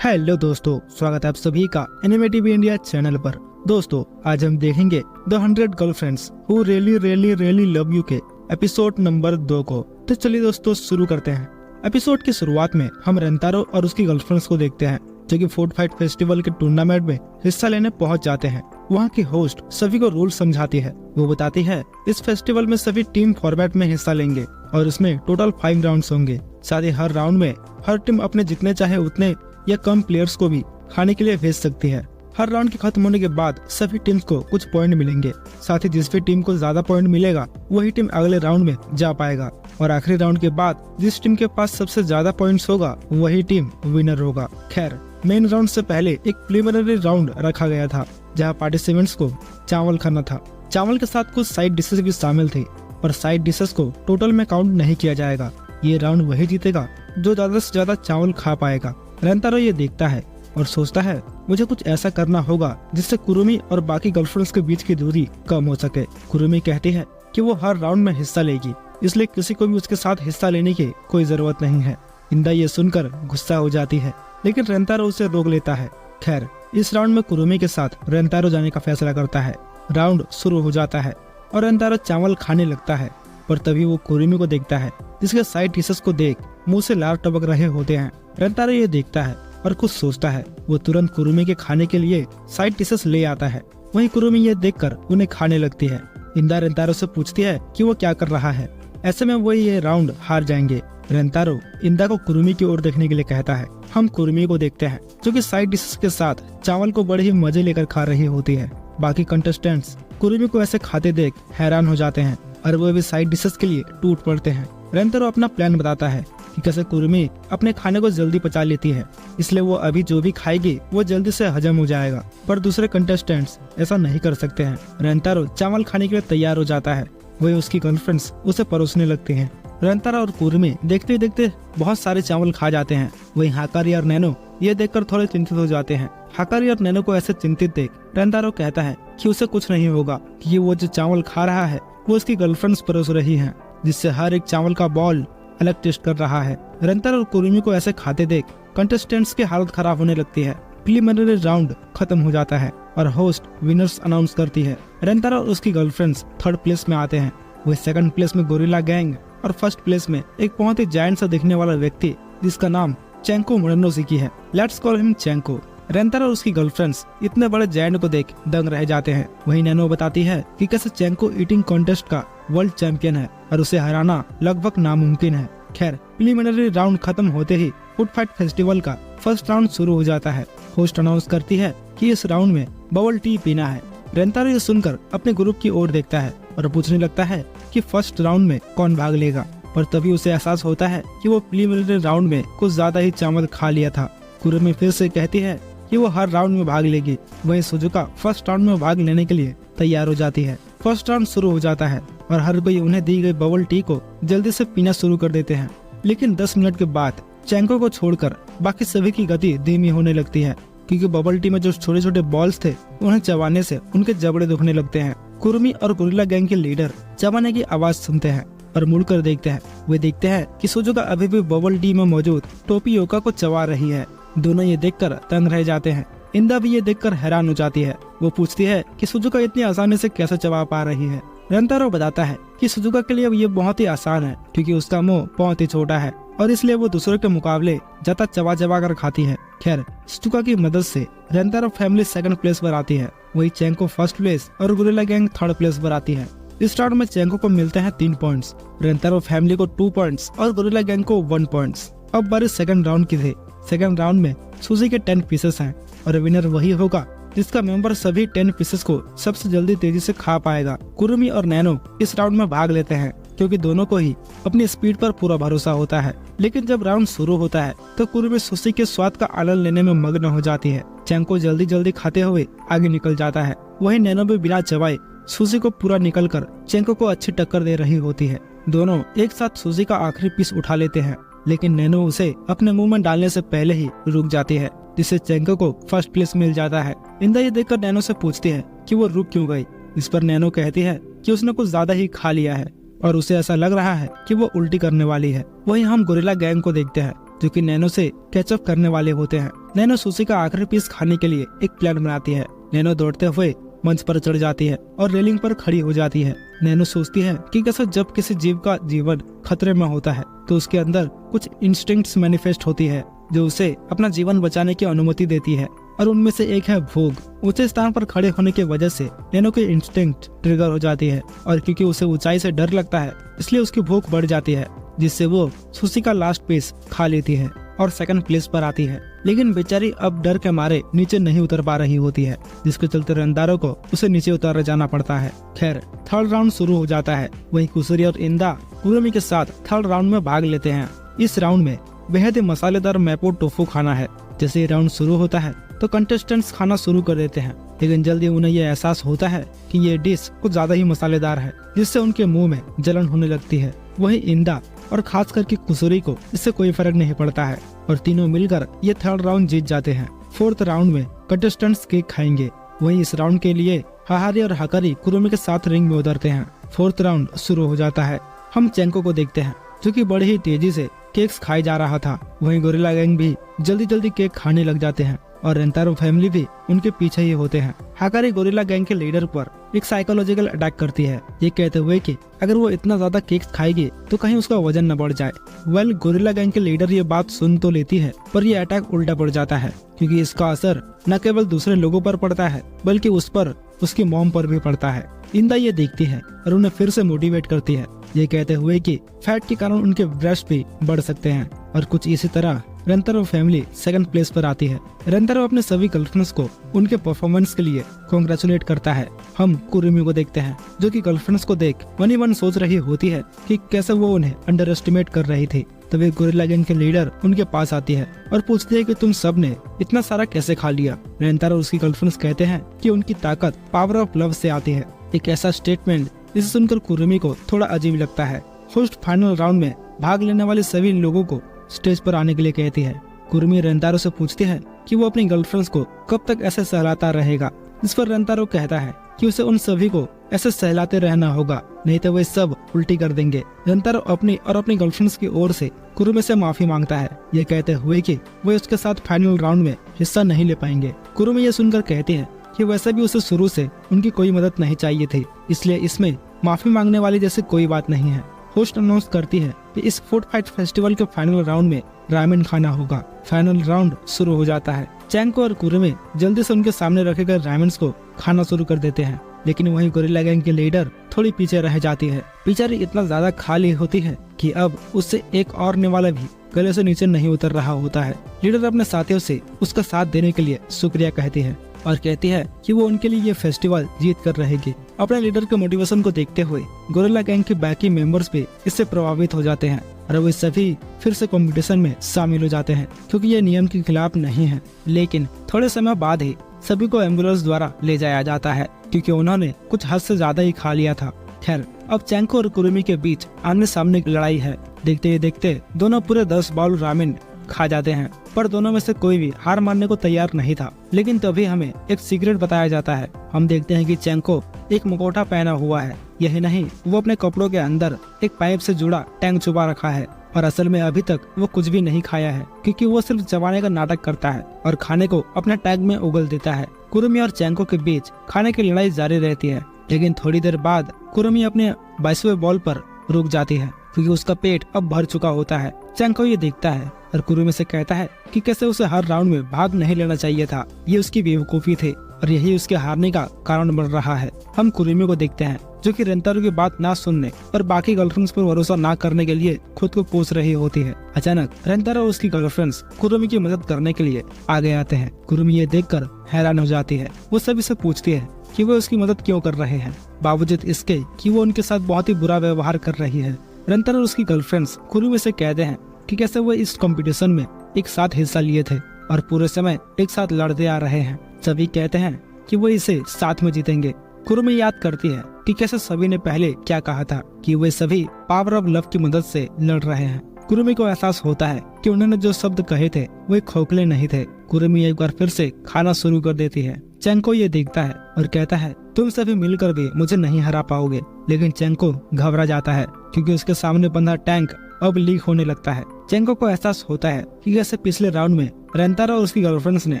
Hello दोस्तों, स्वागत है आप सभी का एनिमेटिव इंडिया चैनल पर। दोस्तों, आज हम देखेंगे the 100 girlfriends who really really really love you के एपिसोड नंबर 2 को। तो चलिए दोस्तों शुरू करते हैं। एपिसोड की शुरुआत में हम रेंतारो और उसकी गर्लफ्रेंड्स को देखते हैं जो कि फूड फाइट फेस्टिवल के टूर्नामेंट में हिस्सा लेने पहुंच जाते हैं। वहां की होस्ट सभी को रूल समझाती है। वो बताती है इस फेस्टिवल में सभी टीम फॉर्मेट में हिस्सा लेंगे और इसमें टोटल 5 राउंड्स होंगे। साथ ही हर राउंड में हर टीम अपने जितने चाहे उतने या कम प्लेयर्स को भी खाने के लिए भेज सकती है। हर राउंड के खत्म होने के बाद सभी टीम्स को कुछ पॉइंट मिलेंगे। साथ ही जिस भी टीम को ज्यादा पॉइंट मिलेगा वही टीम अगले राउंड में जा पाएगा और आखिरी राउंड के बाद जिस टीम के पास सबसे ज्यादा पॉइंट्स होगा वही टीम विनर होगा। खैर, मेन राउंड से पहले एक प्रीलिमिनरी राउंड रखा गया था जहाँ पार्टिसिपेंट्स को चावल खाना था। चावल के साथ कुछ साइड डिशेस भी शामिल थी और साइड डिशेस को टोटल में काउंट नहीं किया जाएगा। ये राउंड वही जीतेगा जो ज्यादा से ज्यादा चावल खा पाएगा। रेंतारो ये देखता है और सोचता है मुझे कुछ ऐसा करना होगा जिससे कुरुमी और बाकी गर्लफ्रेंड्स के बीच की दूरी कम हो सके। कुरुमी कहती है कि वो हर राउंड में हिस्सा लेगी, इसलिए किसी को भी उसके साथ हिस्सा लेने की कोई जरूरत नहीं है। इंदा ये सुनकर गुस्सा हो जाती है लेकिन रेंतारो उसे रोक लेता है। खैर, इस राउंड में कुरुमी के साथ रेंतारो जाने का फैसला करता है। राउंड शुरू हो जाता है और रेंतारो चावल खाने लगता है, पर तभी वो कुरुमी को देखता है जिसके साइड डिशेस को देख मुंह से लार टपक रहे होते हैं। रेंतारो ये देखता है और कुछ सोचता है। वो तुरंत कुरुमी के खाने के लिए साइड डिशेस ले आता है। वहीं कुरुमी ये देखकर उन्हें खाने लगती है। इंदा रेंतारो से पूछती है कि वो क्या कर रहा है। ऐसे में वो ये राउंड हार जाएंगे। रेंतारो इंदा को कुरुमी की ओर देखने के लिए कहता है। हम कुरुमी को देखते हैं जो कि साइड डिशेस के साथ चावल को बड़े ही मजे लेकर खा रही होती है। बाकी कंटेस्टेंट्स कुरुमी को ऐसे खाते देख हैरान हो जाते हैं और वो भी साइड डिशेस के लिए टूट पड़ते हैं। रेंतारो अपना प्लान बताता है कि कैसे कुरुमी अपने खाने को जल्दी पचा लेती है, इसलिए वो अभी जो भी खाएगी वो जल्दी से हजम हो जाएगा। पर दूसरे कंटेस्टेंट्स ऐसा नहीं कर सकते हैं। रेंतारो चावल खाने के लिए तैयार हो जाता है। वही उसकी गर्लफ्रेंड्स उसे परोसने लगती हैं। रेंतारो और कुरुमी देखते देखते बहुत सारे चावल खा जाते हैं। वही हाकारी और नैनो ये देखकर थोड़े चिंतित हो जाते हैं। हाकारी और नैनो को ऐसे चिंतित देख रेंतारो कहता है कि उसे कुछ नहीं होगा कि वो जो चावल खा रहा है वो उसकी गर्लफ्रेंड्स परोस रही हैं, जिससे हर एक चावल का बॉल अलग टेस्ट कर रहा है। रेंतारो और कुरुमी को ऐसे खाते देख कंटेस्टेंट्स की हालत खराब होने लगती है। प्रीलिमिनरी राउंड खत्म हो जाता है और होस्ट विनर्स अनाउंस करती है। रेंतारो और उसकी गर्लफ्रेंड्स 3rd प्लेस में आते हैं। वही 2nd प्लेस में गोरिल्ला गैंग और 1st प्लेस में एक बहुत ही जायंट सा दिखने वाला व्यक्ति जिसका नाम चेंको मोनोनोशिकी है। Let's call him Chenko. Rentaro और उसकी गर्लफ्रेंड्स इतने बड़े जायंट को देख दंग रह जाते हैं। वही नैनो बताती है कि कैसे चेंको ईटिंग कॉन्टेस्ट का वर्ल्ड चैंपियन है और उसे हराना लगभग नामुमकिन है। खैर, प्रीलिमिनरी राउंड खत्म होते ही फूड फाइट फेस्टिवल का फर्स्ट राउंड शुरू हो जाता है। होस्ट अनाउंस करती है कि इस राउंड में बबल टी पीना है। रेंतारो ये सुनकर अपने ग्रुप की ओर देखता है और पूछने लगता है कि फर्स्ट राउंड में कौन भाग लेगा, पर तभी उसे एहसास होता है कि वो प्रीलिमिनरी राउंड में कुछ ज्यादा ही चावल खा लिया था। कुरुमी फिर से कहती है कि वो हर राउंड में भाग लेगी। वहीं सुजुका फर्स्ट राउंड में भाग लेने के लिए तैयार हो जाती है। फर्स्ट राउंड शुरू हो जाता है और हर कोई उन्हें दी गई बबल टी को जल्दी से पीना शुरू कर देते हैं। लेकिन 10 मिनट के बाद चेंको को छोड़कर बाकी सभी की गति धीमी होने लगती है, क्योंकि बबल टी में जो छोटे छोटे बॉल्स थे उन्हें चबाने से उनके जबड़े दुखने लगते हैं। कुरुमी और गोरिल्ला गैंग के लीडर चबाने की आवाज सुनते हैं और मुड़कर देखते हैं। वे देखते हैं कि सुजुका अभी भी बबल टी में मौजूद टोपियोका को चबा रही है। दोनों ये देखकर तंग रह जाते हैं। इंदा भी ये देखकर हैरान हो जाती है। वो पूछती है कि सुजुका इतनी आसानी से कैसे चबा पा रही है। रेंतारो बताता है कि सुजुका के लिए ये बहुत ही आसान है, क्योंकि उसका मुंह बहुत ही छोटा है और इसलिए वो दूसरों के मुकाबले ज्यादा चबा चबा कर खाती है। खैर, सुजुका की मदद से रेंतारो फैमिली 2nd प्लेस पर आती है। वही चेंको 1st प्लेस और गोरिल्ला गैंग 3rd प्लेस पर आती है। इस राउंड में चेंको को मिलते हैं 3 पॉइंट्स, रेंतारो फैमिली को 2 पॉइंट्स और गोरिल्ला गैंग को 1 पॉइंट्स। अब बारी 2nd राउंड की थी। 2nd राउंड में सुजी के 10 पीसेस हैं और विनर वही होगा जिसका मेंबर सभी 10 पीसेस को सबसे जल्दी तेजी से खा पाएगा। कुरुमी और नैनो इस राउंड में भाग लेते हैं क्योंकि दोनों को ही अपनी स्पीड पर पूरा भरोसा होता है। लेकिन जब राउंड शुरू होता है तो कुरुमी सुशी के स्वाद का आनंद लेने में मग्न हो जाती है। चेंको जल्दी जल्दी खाते हुए आगे निकल जाता है। वही नैनो भी बिना चबाए सुशी को पूरा निकल कर चेंको को अच्छी टक्कर दे रही होती है। दोनों एक साथ सुशी का आखिरी पीस उठा लेते हैं, लेकिन नैनो उसे अपने मुंह में डालने से पहले ही रुक जाती है, जिससे चेंको को 1st प्लेस मिल जाता है। इंदा ये देखकर नैनो से पूछती है कि वो रुक क्यों गई। इस पर नैनो कहती है कि उसने कुछ ज्यादा ही खा लिया है और उसे ऐसा लग रहा है कि वो उल्टी करने वाली है। वहीं हम गोरिल्ला गैंग को देखते हैं। जो कि नैनो से कैचअप करने वाले होते हैं। नैनो सुशी का आखिरी पीस खाने के लिए एक प्लान बनाती है। नैनो दौड़ते हुए मंच पर चढ़ जाती है और रेलिंग पर खड़ी हो जाती है। नैनो सोचती है कि कैसे जब किसी जीव का जीवन खतरे में होता है तो उसके अंदर कुछ इंस्टिंक्ट्स मैनिफेस्ट होती है जो उसे अपना जीवन बचाने की अनुमति देती है, और उनमें से एक है भूख। ऊंचे स्थान पर खड़े होने की वजह से नैनो की इंस्टिंक्ट ट्रिगर हो जाती है, और क्योंकि उसे ऊंचाई से डर लगता है इसलिए उसकी भूख बढ़ जाती है, जिससे वो सुशी का लास्ट पीस खा लेती है और सेकंड प्लेस पर आती है। लेकिन बेचारी अब डर के मारे नीचे नहीं उतर पा रही होती है, जिसके चलते रेंतारो को उसे नीचे उतार जाना पड़ता है। खैर, थर्ड राउंड शुरू हो जाता है। वहीं कुसुरी और इंदा कुरुमी के साथ थर्ड राउंड में भाग लेते हैं। इस राउंड में बेहद ही मसालेदार मैपो टोफू खाना है। जैसे ही राउंड शुरू होता है तो कंटेस्टेंट्स खाना शुरू कर देते हैं, लेकिन जल्दी उन्हें यह एहसास होता है कि ये डिश कुछ ज्यादा ही मसालेदार है, जिससे उनके मुंह में जलन होने लगती है। वहीं इंदा और खास करके कुसुरी को इससे कोई फर्क नहीं पड़ता है और तीनों मिलकर ये थर्ड राउंड जीत जाते हैं। फोर्थ राउंड में कंटेस्टेंट्स केक खाएंगे। वहीं इस राउंड के लिए हाहारी और हकारी कुरुमी के साथ रिंग में उतरते हैं। फोर्थ राउंड शुरू हो जाता है। हम चेंको को देखते हैं जो कि बड़ी ही तेजी से केक्स खाई जा रहा था। वहीं गोरिल्ला गैंग भी जल्दी जल्दी केक खाने लग जाते हैं और रेंतारो फैमिली भी उनके पीछे ही होते हैं। हाकारी गोरिल्ला गैंग के लीडर पर एक साइकोलॉजिकल अटैक करती है, ये कहते हुए कि अगर वो इतना ज्यादा केक्स खाएगी तो कहीं उसका वजन न बढ़ जाए। वेल, गोरिल्ला गैंग के लीडर ये बात सुन तो लेती है, पर ये अटैक उल्टा पड़ जाता है, क्योंकि इसका असर न केवल दूसरे लोगों पर पड़ता है बल्कि उस पर उसकी मॉम पर भी पड़ता है। इंदा ये देखती है और उन्हें फिर से मोटिवेट करती है, ये कहते हुए कि फैट के कारण उनके ब्रेस्ट भी बढ़ सकते हैं। और कुछ इसी तरह रेंतारो फैमिली सेकंड प्लेस पर आती है। रेंतारो अपने सभी गर्लफ्रेंड्स को उनके परफॉर्मेंस के लिए कांग्रेचुलेट करता है। हम कुरुमी को देखते हैं जो कि गर्लफ्रेंड्स को देख मन ही मन सोच रही होती है कि कैसे वो उन्हें अंडर एस्टिमेट कर रही थी। तभी गोरिल्ला गैंग के लीडर उनके पास आती है और पूछती है कि तुम सब ने इतना सारा कैसे खा लिया। रेंतारो और उसकी गर्लफ्रेंड्स कहते हैं कि उनकी ताकत पावर ऑफ लव से आती है। एक ऐसा स्टेटमेंट जिसे सुनकर कुरुमी को थोड़ा अजीब लगता है। होस्ट फाइनल राउंड में भाग लेने वाले सभी लोगों को स्टेज पर आने के लिए कहती है। कुरुमी रेंतारो से पूछती है कि वो अपनी गर्लफ्रेंड्स को कब तक ऐसे सहलाता रहेगा, जिस पर रेंतारो कहता है कि उसे उन सभी को ऐसे सहलाते रहना होगा, नहीं तो वे सब उल्टी कर देंगे। रेंतारो अपनी और अपनी गर्लफ्रेंड्स की ओर से कुरुमी से माफी मांगता है, ये कहते हुए कि वे उसके साथ फाइनल राउंड में हिस्सा नहीं ले पाएंगे। कुरुमी ये सुनकर कहती है कि वैसे भी उसे शुरू से उनकी कोई मदद नहीं चाहिए थी, इसलिए इसमें माफी मांगने वाली जैसी कोई बात नहीं है। होस्ट अनाउंस करती है कि इस फूड फाइट फेस्टिवल के फाइनल राउंड में रामेन खाना होगा। फाइनल राउंड शुरू हो जाता है। चेंको और कुरुमी जल्दी से उनके सामने रखे गए रामेन्स को खाना शुरू कर देते हैं, लेकिन वहीं गोरिल्ला गैंग के लीडर थोड़ी पीछे रह जाती है। बेचारी इतना ज्यादा खा ली होती है कि अब उससे एक और निवाला भी गले से नीचे नहीं उतर रहा होता है। लीडर अपने साथियों से उसका साथ देने के लिए शुक्रिया कहती है और कहती है कि वो उनके लिए ये फेस्टिवल जीत कर रहेगी। अपने लीडर के मोटिवेशन को देखते हुए गोरिल्ला गैंग के बाकी मेंबर्स भी इससे प्रभावित हो जाते हैं और वे सभी फिर से कंपटीशन में शामिल हो जाते हैं, क्योंकि ये नियम के खिलाफ नहीं है। लेकिन थोड़े समय बाद ही सभी को एम्बुलेंस द्वारा ले जाया जाता है, क्योंकि उन्होंने कुछ हद से ज्यादा ही खा लिया था। खैर, अब चेंको और कुरुमी के बीच आमने सामने की लड़ाई है। देखते ही देखते दोनों पूरे 10 बाउल रामेन खा जाते हैं, पर दोनों में से कोई भी हार मानने को तैयार नहीं था। लेकिन तभी हमें एक सीक्रेट बताया जाता है। हम देखते हैं कि चेंको एक मुखौटा पहना हुआ है। यही नहीं, वो अपने कपड़ों के अंदर एक पाइप से जुड़ा टैंक छुपा रखा है और असल में अभी तक वो कुछ भी नहीं खाया है, क्योंकि वो सिर्फ चबाने का नाटक करता है और खाने को अपने टैग में उगल देता है। कुरुमी और चेंको के बीच खाने की लड़ाई जारी रहती है, लेकिन थोड़ी देर बाद कुरुमी अपने 22वें बॉल पर रुक जाती है, क्योंकि उसका पेट अब भर चुका होता है। चेंको ये देखता है और कुरुमी से कहता है कि कैसे उसे हर राउंड में भाग नहीं लेना चाहिए था। ये उसकी बेवकूफी थी और यही उसके हारने का कारण बन रहा है। हम कुरुमी को देखते हैं जो कि रेंतारो की बात ना सुनने और बाकी गर्लफ्रेंड्स पर भरोसा ना करने के लिए खुद को कोस रही होती है। अचानक रेंतारो और उसकी गर्लफ्रेंड्स कुरुमी की मदद करने के लिए आगे आते हैं। कुरुमी ये देखकर हैरान हो जाती है। वो सभी से पूछती है कि वो उसकी मदद क्यों कर रहे हैं, बावजूद इसके कि वो उनके साथ बहुत ही बुरा व्यवहार कर रही है। रेंतारो और उसकी गर्लफ्रेंड्स कुरुमी से कहते हैं कि कैसे वो इस कंपटीशन में एक साथ हिस्सा लिए थे और पूरे समय एक साथ लड़ते आ रहे हैं। सभी कहते हैं कि वो इसे साथ में जीतेंगे। कुरुमी याद करती है कि कैसे सभी ने पहले क्या कहा था कि वे सभी पावर ऑफ लव की मदद से लड़ रहे हैं। कुरुमी को एहसास होता है कि उन्होंने जो शब्द कहे थे वे खोखले नहीं थे। कुरुमी एक बार फिर से खाना शुरू कर देती है। चेंको ये देखता है और कहता है तुम सभी मिलकर भी मुझे नहीं हरा पाओगे, लेकिन चेंको घबरा जाता है क्योंकि उसके सामने बंधा टैंक अब लीक होने लगता है। चेंको को एहसास होता है कि जैसे पिछले राउंड में रेंतारो और उसकी गर्लफ्रेंड्स ने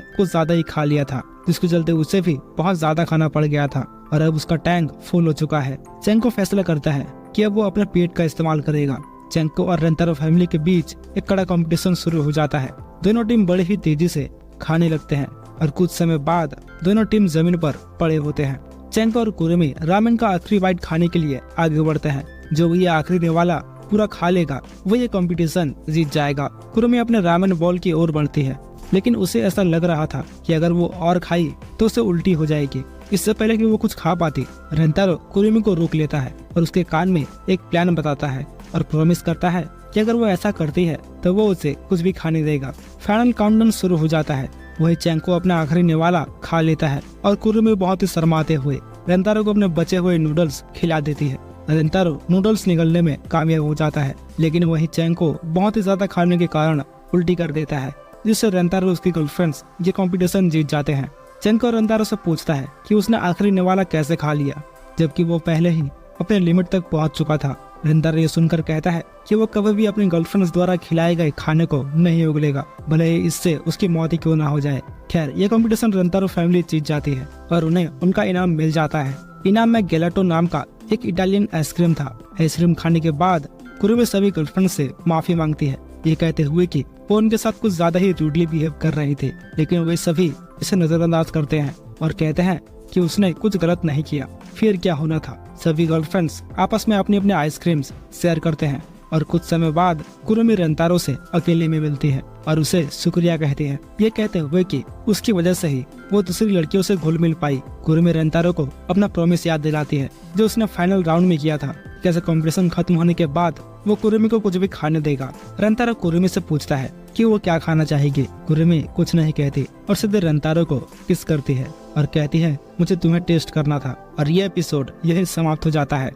कुछ ज्यादा ही खा लिया था, जिसके चलते उसे भी बहुत ज्यादा खाना पड़ गया था और अब उसका टैंक फुल हो चुका है। चेंको फैसला करता है कि अब वो अपने पेट का इस्तेमाल करेगा। चेंको और रेंतारो फैमिली के बीच एक कड़ा कंपटीशन शुरू हो जाता है। दोनों टीम बड़ी ही तेजी से खाने लगते हैं और कुछ समय बाद दोनों टीम जमीन पर पड़े होते हैं। चेंको और कुरुमी रामेन का आखिरी बाइट खाने के लिए आगे बढ़ते हैं। जो भी ये आखिरी वाला पूरा खा लेगा वो ये कंपटीशन जीत जाएगा। कुरुमी अपने रामेन बॉल की ओर बढ़ती है, लेकिन उसे ऐसा लग रहा था कि अगर वो और खाई तो उसे उल्टी हो जाएगी। इससे पहले कि वो कुछ खा पाती, रेंतारो कुरुमी को रोक लेता है और उसके कान में एक प्लान बताता है और प्रॉमिस करता है कि अगर वो ऐसा करती है तो वो उसे कुछ भी खाने देगा। फाइनल काउंटडाउन शुरू हो जाता है। वही चेंको अपना आखिरी निवाला खा लेता है और कुरुमी बहुत ही शर्माते हुए रेंतारो को अपने बचे हुए नूडल्स खिला देती है। रेंतारो नूडल्स निगलने में कामयाब हो जाता है, लेकिन वही चेंको बहुत ही ज्यादा खाने के कारण उल्टी कर देता है, जिससे रेंतारो और उसकी गर्लफ्रेंड्स ये कंपटीशन जीत जाते हैं। चेंको रेंतारो से पूछता है कि उसने आखिरी निवाला कैसे खा लिया, जबकि वो पहले ही अपने लिमिट तक पहुंच चुका था। रेंतारो ये सुनकर कहता है कि वो कभी भी अपनी गर्लफ्रेंड्स द्वारा खिलाए गए खाने को नहीं उगलेगा, भले ही इससे उसकी मौत ही क्यों ना हो जाए। खैर, ये कंपटीशन रेंतारो फैमिली जीत जाती है और उन्हें उनका इनाम मिल जाता है। इनाम में गेलाटो नाम का एक इटालियन आइसक्रीम था। आइसक्रीम खाने के बाद कुरुमी सभी गर्लफ्रेंड से माफी मांगती है, ये कहते हुए कि वो उनके साथ कुछ ज्यादा ही रूडली बिहेव कर रही थी, लेकिन वे सभी इसे नजरअंदाज करते हैं और कहते हैं कि उसने कुछ गलत नहीं किया। फिर क्या होना था, सभी गर्लफ्रेंड्स आपस में अपनी अपने आइसक्रीम्स शेयर करते हैं और कुछ समय बाद कुरुमी रेंतारो से अकेले में मिलती है और उसे शुक्रिया कहती है, ये कहते हुए कि उसकी वजह से ही वो दूसरी लड़कियों से घुल मिल पाई। कुरुमी रेंतारो को अपना प्रॉमिस याद दिलाती है जो उसने फाइनल राउंड में किया था। कैसे कंपटीशन खत्म होने के बाद वो कुरुमी को कुछ भी खाने देगा। रेंतारो कुरुमी से पूछता है कि वो क्या खाना चाहेगी। कुरुमी कुछ नहीं कहती और सीधे रेंतारो को किस करती है और कहती है, मुझे तुम्हें टेस्ट करना था। और ये एपिसोड यही समाप्त हो जाता है।